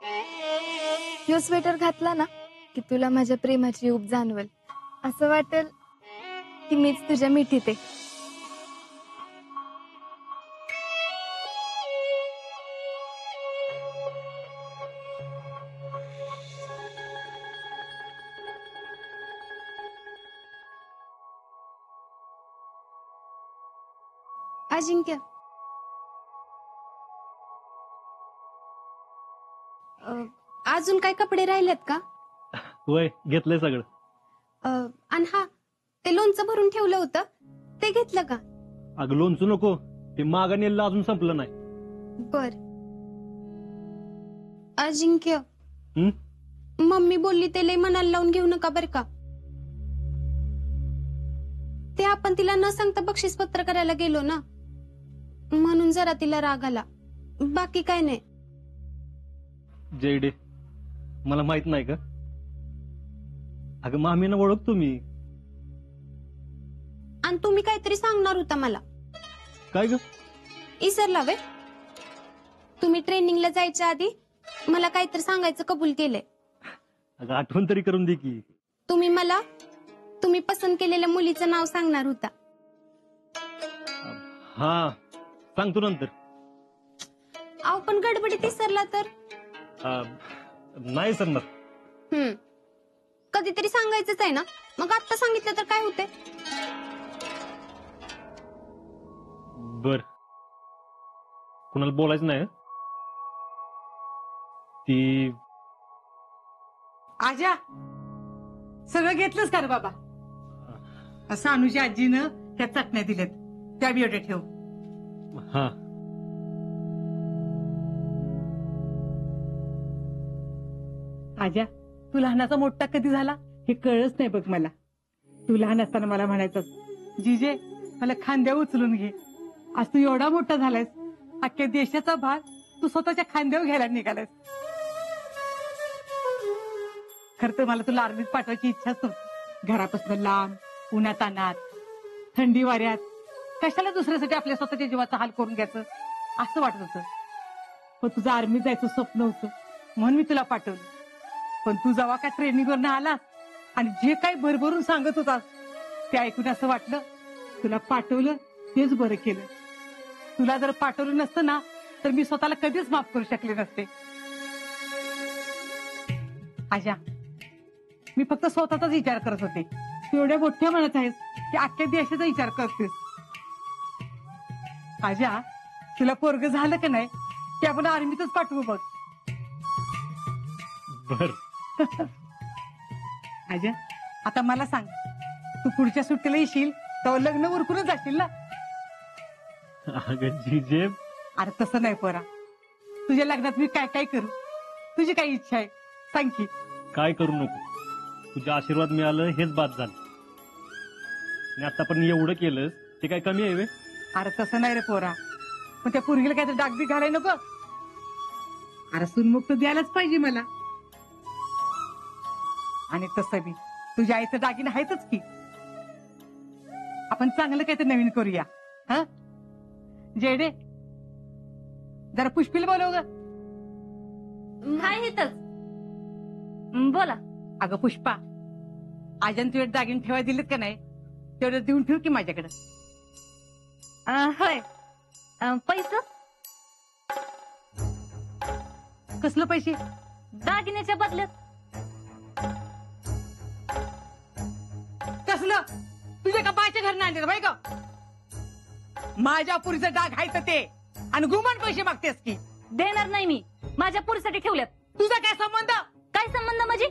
ह्यो स्वेटर घातला ना की तुला माझ्या प्रेमाची ऊब जाणवल. असं वाटेल की मीच तुझ्या मिठीत आहे. अजिंक्य, अजून काय कपडे राहिलेत का? होय, घेतलंय सगळं. आणि हा, ते लोणचं भरून ठेवलं होतं ते घेतलं का? अगं लोणचं नको, ते मागं नेलं अजून संपलं नाही. बर. अजिंक्य, हं? मम्मी बोलली ते लय मनाला लावून घेऊ नका बर का. ते आपण तिला न सांगता बक्षीस पत्र करायला गेलो ना, म्हणून जरा तिला राग आला. बाकी काय नाही. जेडे, मला माहित नाही का? अगं मामीनं ओळखतो मी. आणि तुम्ही काहीतरी सांगणार होता मला. काय ग? इसरला वे? तुम्ही ट्रेनिंगला जायच्या आधी मला काहीतरी सांगायचं कबूल केलंय. अगं आठवण तरी करून दे की. तुम्ही मला तुम्ही पसंत केलेल्या मुलीचं नाव सांगणार होता. हा, सांगतो नंतर. अहो पण गडबडीत इसरला तर? नाही सांगणार. कधीतरी सांगायचंच आहे ना, मग आता सांगितलं तर काय होते? बर, कुणाला बोलायचं नाही. ती आजा, सगळं घेतलंच का रे बाबा? सानूच्या आजीनं त्या चटण्या दिल्यात, त्या बी एवढ्या ठेव. हा. आजा, तू लहानाचा मोठा कधी झाला हे कळलंच नाही बघ मला. तू लहान असताना मला म्हणायचंस, जीजे मला खांद्यावर उचलून घे. आज तू एवढा मोठा झालायस, अख्ख्या देशाचा भार तू स्वतःच्या खांद्यावर घ्यायला निघालायस. खरं तर मला तुला आर्मीत पाठवायची इच्छाच नव्हती. घरापासून लांब, उन्हात अनात, थंडी वाऱ्यात कशाला दुसऱ्यासाठी आपल्या स्वतःच्या जीवाचा हाल करून घ्यायचं असं वाटत होतं. पण तुझं आर्मीत जायचं स्वप्न होतं म्हणून मी तुला पाठवलं. पण तू जेव्हा काय ट्रेनिंगवरनं आलास आणि जे काही भरभरून सांगत होतास ते ऐकून असं वाटलं तुला पाठवलं तेच बरं केलं. तुला जर पाठवलं नसतं ना तर मी स्वतःला कधीच माफ करू शकले नसते. आजा, मी फक्त स्वतःचाच विचार करत होते. तू एवढ्या मोठ्या मनात आहेस की अख्ख्या देशाचा विचार करतेस. आजा, तुला पोरग झालं का नाही की आपण आर्मीतच पाठवू बघ. बर. आजा, आता मला सांग, तू पुढच्या सुट्टीला येशील तेव्हा लग्न उरकूनच जाशील ना? अगं जीजे, अरे तसं नाही पोरा. तुझ्या लग्नात मी काय काय करू? तुझी काय इच्छा आहे सांग की. काय करू नको, तुझा आशीर्वाद मिळालं हेच बाद झालं. आणि आता पण एवढं केलंस ते काय कमी आहे वे? अरे तसं नाही रे पोरा, पण त्या पोरगीला काय तर डागबी घालाय नको. अरे सुनमुक्त द्यायलाच पाहिजे मला. आणि तसं बी तुझ्या आईचं दागिनं आहेतच की. आपण चांगलं काय तर नवीन करूया. हा जेडे, जरा पुष्पीला बोलव ग. नाही येतच. बोला. अगं पुष्पा, आजन तुझे दागिने ठेवायला दिलेत का नाही तेवढं देऊन ठेव की माझ्याकडे. होय. पैसे? कसलं पैसे? दागिन्याच्या बदल्यात. कसलं? तुझ्या का बायच्या घरनं आणले बाई का? माझ्या पुरीचं डाग आहे तर ते आणि गुमान पैसे मागतेस की. देणार नाही मी. माझ्या पुरीसाठी ठेवल्यात. तुझा काय संबंध? काय संबंध म्हणजे?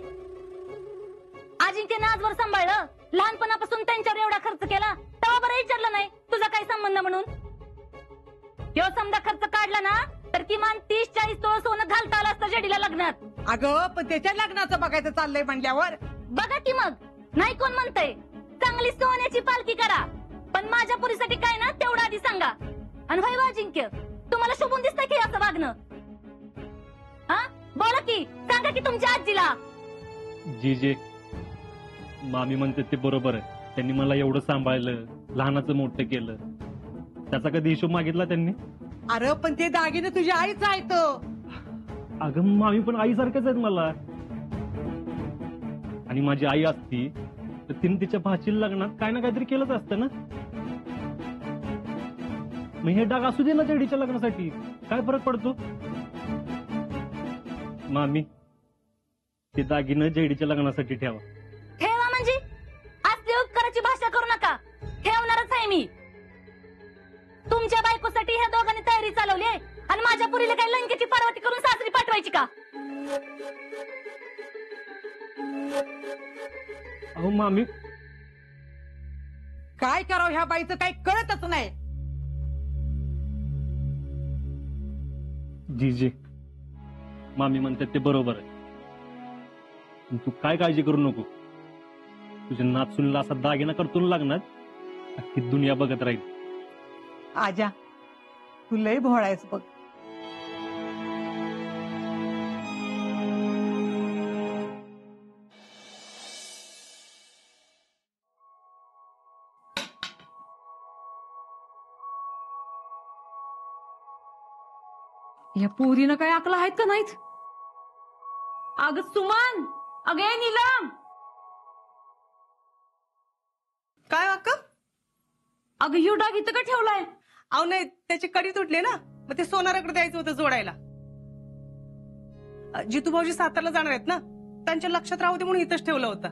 अजिंक्यने आजवर सांभाळलं. लहानपणापासून त्यांच्यावर एवढा खर्च केला तेव्हा बरं विचारलं नाही तुझा काय संबंध म्हणून. ह्यो समजा खर्च काढला ना तर किमान 30-40 तोळ सोनं घालता आलं असतं जेडीला लग्नात. अगं पण त्याच्या लग्नाचं बघायचं चाललंय म्हणल्यावर बघा की मग. नाही कोण म्हणतंय. चांगली सोन्याची पालखी करा, पण माझ्या पुरीसाठी काय ना तेवढं आधी सांगा. आणि होय अजिंक्य, तुम्हाला शोभून दिसतंय की असं वागणं? हा बोला की, सांगा की तुमच्या आजीला. जीजे, मामी म्हणते ते बरोबर आहे. त्यांनी मला एवढं सांभाळलं, लहानाचं मोठं केलं, त्याचा कधी हिशोब मागितला त्यांनी? अरे पण ते दागिने तुझ्या आईच आहेत. अगं मामी पण आईसारखंच आहेत मला. आणि माझी आई असती तर तिने तिच्या भाचीला लग्नात काय ना काहीतरी केलंच असतं ना. मग हे डाग असू दे ना जेडीच्या लग्नासाठी, काय फरक पडतो. मामी ते दागिनं जेडीच्या लग्नासाठी ठेवा. ठेवा म्हणजे असली उपकाराची भाषा करू नका. ठेवणारच आहे मी. तुमच्या बायकोसाठी ह्या दोघांनी तयारी चालवली आहे आणि माझ्या पुरीला काही लंकेची पार्वती करून सासरी पाठवायची का? अहो मामी काय करावं ह्या बाईचं काही कळतच नाही. जीजे मामी म्हणतात ते बरोबर आहे. पण तू काय काळजी करू नको. तुझ्या नाचूनला असा दागिना करतून लागणार अख्खी दुनिया बघत राहील. आजा तू लय भोळायच बघ. या पोरीनं काय अकला आहेत का नाहीत? अगं सुमन, अगे नीलम. काय अक्का? अगं ह्यो डाग इथं का ठेवलाय? अहो नाही, त्याची कडी तुटली ना, मग ते सोनाराकडे द्यायचं होतं जोडायला. जितू भाऊजी सातारला जाणार आहेत ना, त्यांच्या लक्षात राहू दे म्हणून इथंच ठेवलं होतं.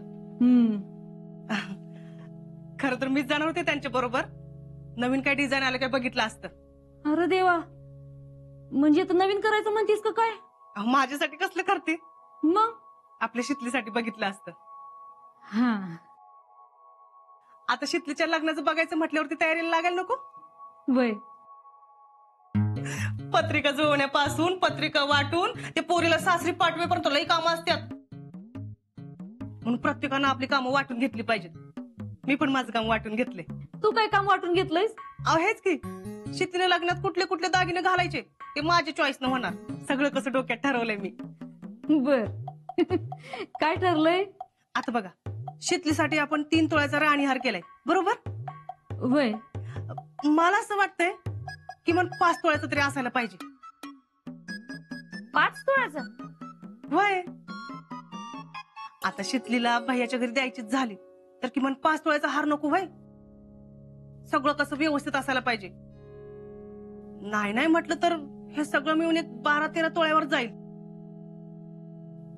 खरं तर मीच जाणार होते त्यांच्या बरोबर. नवीन काय डिझाईन आलं काय बघितलं असतं. अरे देवा, म्हणजे आता नवीन करायचं म्हणतीस का काय? अहो, माझ्यासाठी कसलं करते, मग आपल्या शितलीसाठी बघितलं असतं. हा आता शितलीच्या लग्नाचं बघायचं म्हटल्यावरती तयारीला लागायला नको. वय पत्रिका जुळवण्यापासून पत्रिका वाटून ते पोरीला सासरी पाठवेपर्यंत लई कामं असतात. म्हणून प्रत्येकानं आपली कामं वाटून घेतली पाहिजेत. मी पण माझं काम वाटून घेतले. तू काय काम वाटून घेतलंयस? अहो हेच की, शितीने लग्नात कुठले कुठले दागिने घालायचे ते माझ्या चॉईस न होणार. सगळं कसं डोक्यात ठरवलंय मी. बर काय ठरलंय? आता बघा, शितलीसाठी आपण 3 तोळ्याचा राणीहार केलाय बरोबर. वय मला असं वाटतंय किमान 5 तोळ्याचा तरी असायला पाहिजे. 5 तोळ्याचा? वय आता शितलीला भैयाच्या घरी द्यायचीच झाली तर किमान 5 तोळ्याचा हार नको वय. सगळं कसं व्यवस्थित असायला पाहिजे. नाही म्हटलं तर हे सगळं मिळून एक 12-13 तोळ्यावर जाईल.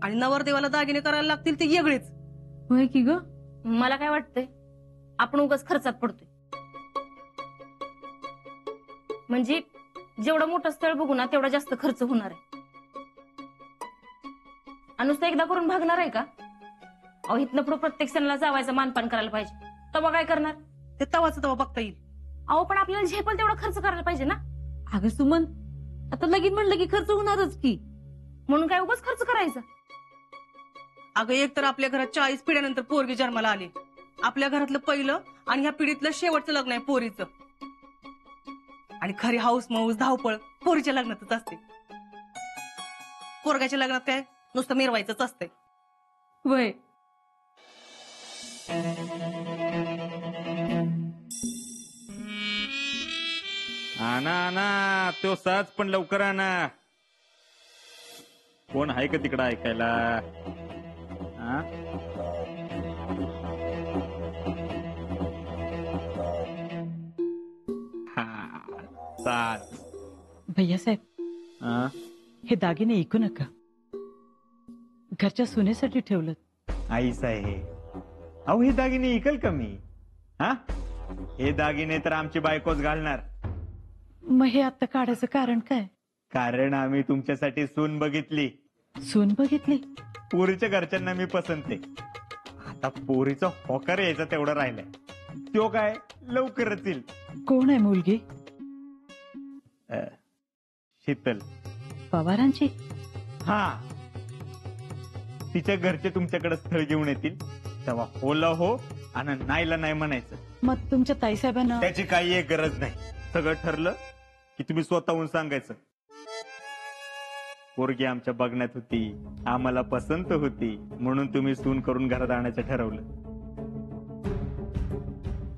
आणि नवरदेवाला दागिने करायला लागतील ते वेगळेच. होय की ग. मला काय वाटतंय, आपण उगाच खर्चात पडतोय. म्हणजे जेवढं मोठं स्थळ बघू ना तेवढा जास्त खर्च होणार आहे. आणि नुसतं एकदा करून भागणार आहे का? अहो इथनं पुढे प्रत्येक सणाला जावायचं मानपान करायला पाहिजे. तेव्हा काय करणार? ते तवाच तवा बघता येईल. अहो पण आपल्याला झेपल तेवढा खर्च करायला पाहिजे ना. अगं सुमन, आता लगीन म्हणलं की खर्च होणारच की. म्हणून काय उगाच खर्च करायचा? अगं एक तर आपल्या घरात 40 पिढ्यानंतर पोरगी जन्माला आली. आपल्या घरातलं पहिलं आणि ह्या पिढीतलं शेवटचं लग्न आहे पोरीचं. आणि खरी हाऊस माऊस धावपळ पोरीच्या लग्नातच असते. पोरगाच्या लग्नात काय नुसतं मिरवायचंच असतंय. वय आणा तो सहज पण लवकर आणा. कोण आहे का तिकडं ऐकायला? हा? चाल. भैयासाहेब, हा? हे दागिने ऐकू नका. घरच्या सुनेसाठी ठेवलं. आईच आहे. अहो हे दागिने इकल का मी? हा? हे दागिने तर आमची बायकोच घालणार. मग हे आता काढायचं कारण काय? कारण आम्ही तुमच्यासाठी सून बघितली. सून बघितली? पोरीच्या घरच्यांना मी पसंत आहे. आता पोरीचा होकार यायचा तेवढं राहिलंय. तो काय लवकरच येईल. कोण आहे मुलगी? शीतल. पवारांची? हा. तिच्या घरचे तुमच्याकडे स्थळ घेऊन येतील तेव्हा होला हो आणि नाहीला नाही म्हणायचं. मग तुमच्या ताईसाहेबांना? त्याची काही एक गरज नाही. सगळं ठरलं की तुम्ही स्वतःहून सांगायचं. पोरगी आमच्या बघण्यात होती, आम्हाला पसंत होती, म्हणून तुम्ही सून करून घरात आणायचं ठरवलं.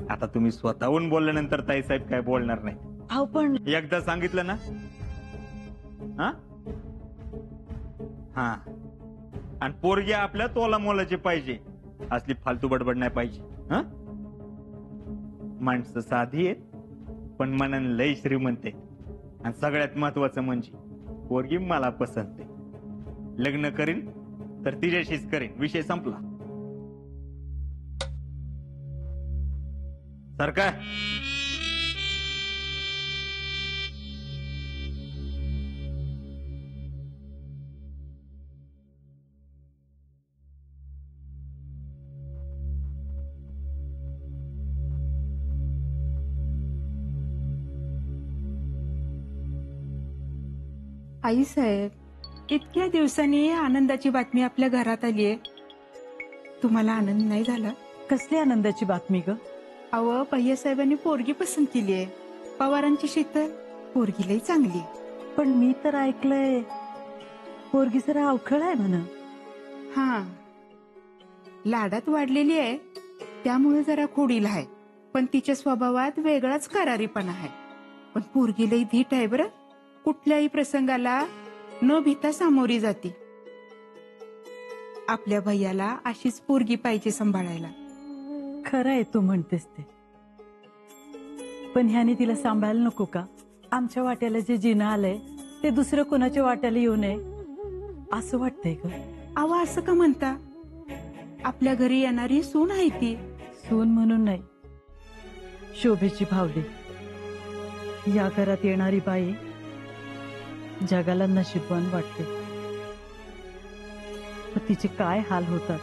आता तुम्ही स्वतःहून बोलल्यानंतर ताईसाहेब काय बोलणार नाही. अहो पण एकदा सांगितलं ना, हा? हा, आणि पोरगी आपल्या तोला मोलाची पाहिजे, असली फालतू बडबड नाही पाहिजे. हा, माणसं साधी आहेत पण मनान लय श्रीमंत आहे. आणि सगळ्यात महत्वाचं म्हणजे पोरगी मला पसंत आहे. लग्न करीन तर तिच्याशीच करीन, विषय संपला. सरकार आई साहेब, इतक्या दिवसांनी आनंदाची बातमी आपल्या घरात आली आहे. तुम्हाला आनंद नाही झाला? कसली आनंदाची बातमी ग? अव, भैयासाहेबांनी पोरगी पसंत केली आहे. पवारांची शीतल पोरगी लई चांगली आहे. पण मी तर ऐकलंय पोरगी जरा अवखळ आहे म्हण. हा, लाडात वाढलेली आहे त्यामुळे जरा खोडीला आहे, पण तिच्या स्वभावात वेगळाच करारीपणा आहे. पण पोरगी लई धीट आहे बरं. कुठल्याही प्रसंगाला न भीता सामोरी जाते. आपल्या भैयाला अशीच पोरगी पाहिजे सांभाळायला. खरं आहे तू म्हणतेस ते, पण ह्याने तिला सांभाळायला नको का? आमच्या वाट्याला जे जिनं आलंय ते दुसरं कोणाच्या वाट्याला येऊ नये असं वाटतंय ग. अव, असं का म्हणता? आपल्या घरी येणारी सून आहे ती. सून म्हणून नाही, शोभेची भावली. या घरात येणारी बाई जगाला नशीबवान वाटते. पण तिचे काय हाल होतात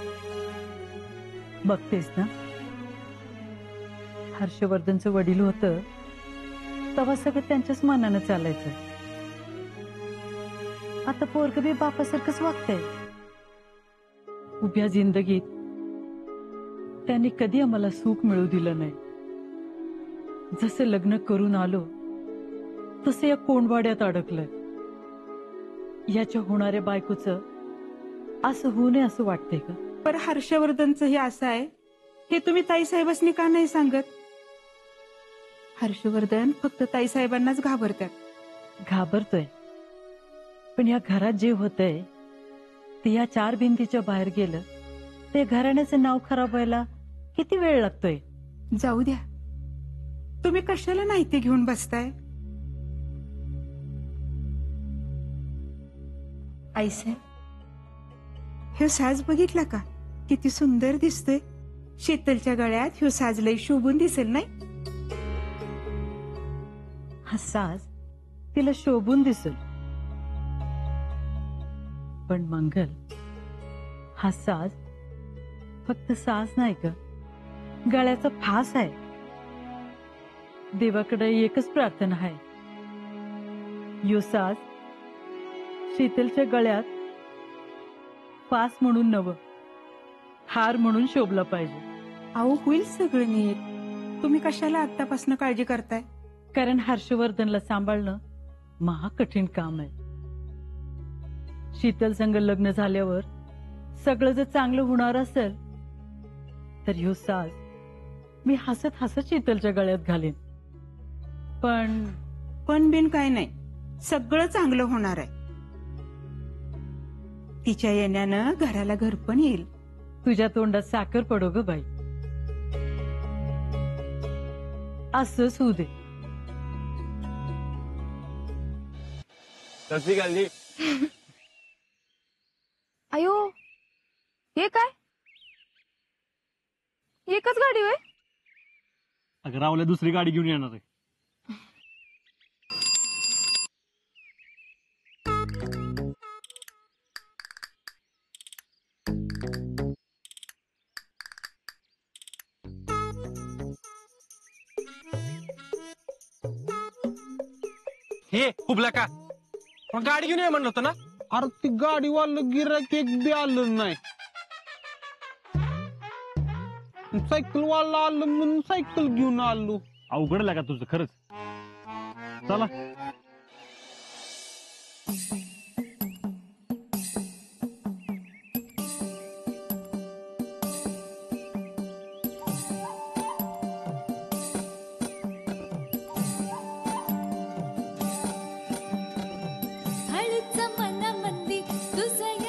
बघतेस ना. हर्षवर्धनचं वडील होतं तेव्हा सगळं त्यांच्याच मनानं चालायचं. आता पोरग बी बापासारखंच वागतंय. उभ्या जिंदगीत त्यांनी कधी आम्हाला सुख मिळू दिलं नाही. जसं लग्न करून आलो तसं या कोंडवाड्यात अडकलंय. याच्या होणाऱ्या बायकोचं असं होऊ नये असं वाटतंय का? पर हर्षवर्धनचं हे असं आहे हे तुम्ही ताईसाहेबांनी का नाही सांगत? हर्षवर्धन फक्त ताईसाहेबांनाच घाबरतात. घाबरतोय, पण या घरात जे होतंय ते या चार भिंतीच्या बाहेर गेलं ते घराण्याचं नाव खराब व्हायला किती वेळ लागतोय. जाऊ द्या, तुम्ही कशाला नाही ते घेऊन बसताय? आईसाहेब, ह्यो साज बघितला का? किती सुंदर दिसतोय. शीतलच्या गळ्यात ह्यो साज लई शोभून दिसेल नाही? हा साज तिला शोभून दिसेल, पण मंगल, हा साज फक्त साज नाही ग, गळ्याचा फास आहे. देवाकडे एकच प्रार्थना आहे, यो साज शीतलच्या गळ्यात फास म्हणून नव, हार म्हणून शोभला पाहिजे. अहो, होईल सगळं नीट. तुम्ही कशाला आतापासून काळजी करताय? कारण हर्षवर्धनला सांभाळणं महा कठीण काम आहे. शीतल संग लग्न झाल्यावर सगळं जर चांगलं होणार असेल तर ह्यो साज मी हसत हसत शीतलच्या गळ्यात घालेन. पण बिन काय नाही, सगळं चांगलं होणार आहे. तिच्या येण्यानं घराला घर पण येईल. तुझ्या तोंडात साखर पडो ग बाई. असंच होऊ दे. अयो, हे काय? एकच गाडी होय? अगं रावल्या दुसरी गाडी घेऊन येणार आहे. हे हुबला का मग गाडी घेऊन ये म्हणलं होतं ना. अरे ती गाडीवालं गिराक एक बी आलं नाही. सायकल वाला आलं म्हणून सायकल घेऊन आलो. अवघड लागा तुझं खरंच. चला हळूच मनामंदी तुझं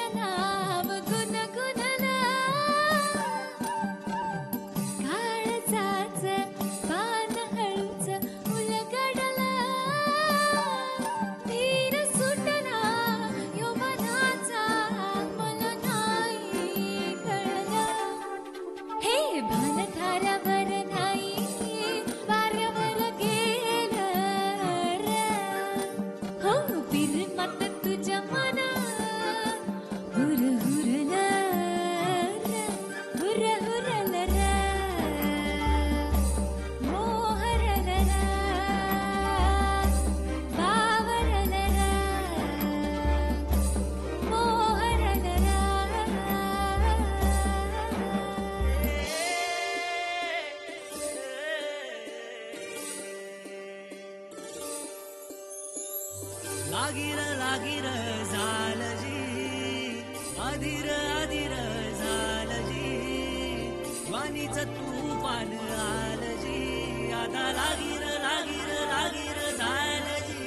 लागीर लागीर झालजी अधीर अधीर झालजी वाणीच तूफान आलजी आता लागीर लागीर लागीर झालजी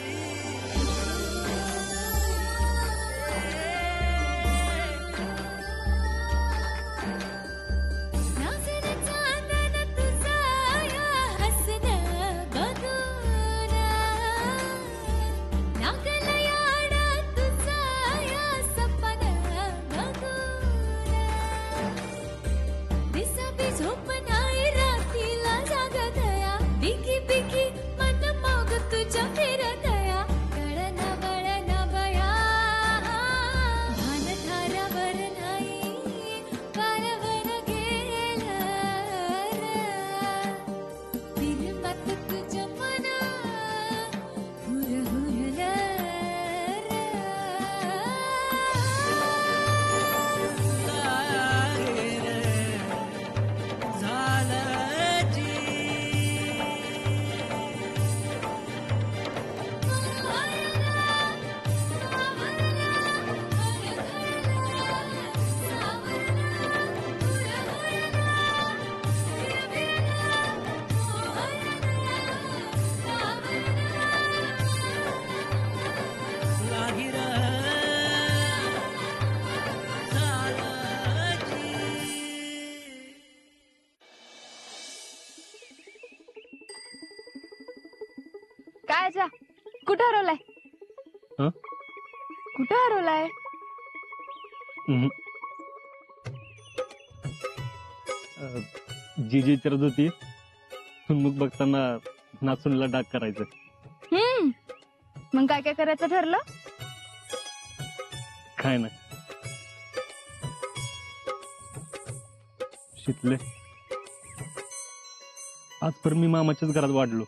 काय जा कुठं हरवलाय हं? कुठं हरवलाय जी विचारत होती मग बघताना नाचूनला डाग करायचं. मग काय काय करायचं ठरलं काय नाही शिकले आजपर्यंत मी मामाच्याच घरात वाढलो.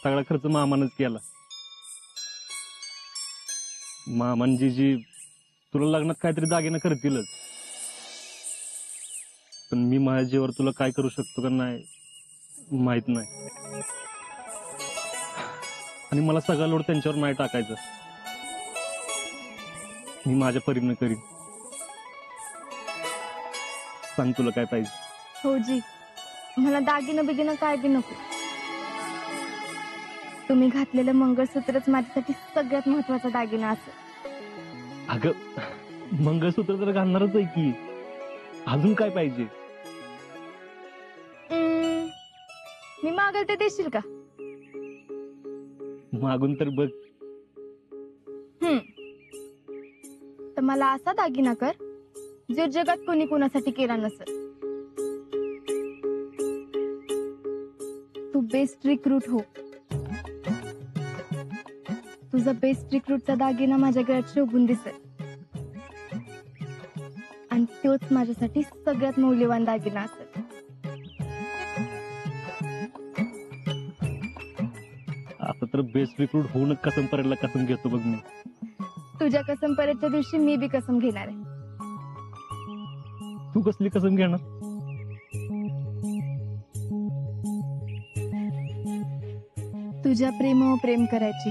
सगळा खर्च मामानच केला. मामान जी तुला लग्नात काहीतरी दागिना करतीलच पण मी माझ्या जीवावर तुला काय करू शकतो का नाही माहित नाही आणि मला सगळा लोड त्यांच्यावर नाही टाकायचं. मी माझ्या परीने करीन. सांग तुला काय पाहिजे. हो जी मला दागिनं बिगिनं काय बी नको. तुम्ही घातलेलं मंगळसूत्रच माझ्यासाठी सगळ्यात महत्वाचा दागिना असेल. अगं मंगळसूत्र तर घालणारच आहे की अजून काय पाहिजे. मी मागल ते देशील का मागून तर बघ. तर मला असा दागिना कर जो जगात कोणी कोणासाठी केला नसेल. तू बेस्ट रिक्रूट हो. तुझा बेस्ट रिक्रूटचा दागिना माझ्या गळ्यात शोभून दिसेल आणि तोच माझ्यासाठी सगळ्यात मौल्यवान दागिना असेल. आता तर बेस्ट रिक्रूट होऊन कसम परेला कसम घेतो बघ मी. तुझ्या कसम परेच्या दिवशी मी बी कसम घेणार आहे. तू कसली कसम घेणार. तुझ्या प्रेमावर प्रेम करायची.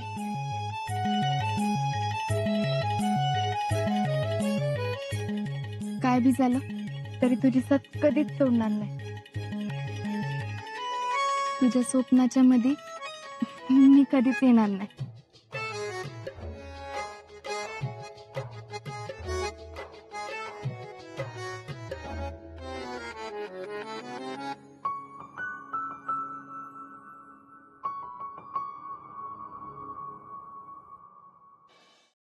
काय बी झालं तरी तुझी साथ कधीच सोडणार नाही. तुझ्या स्वप्नाच्या मध्ये मी कधीच येणार नाही.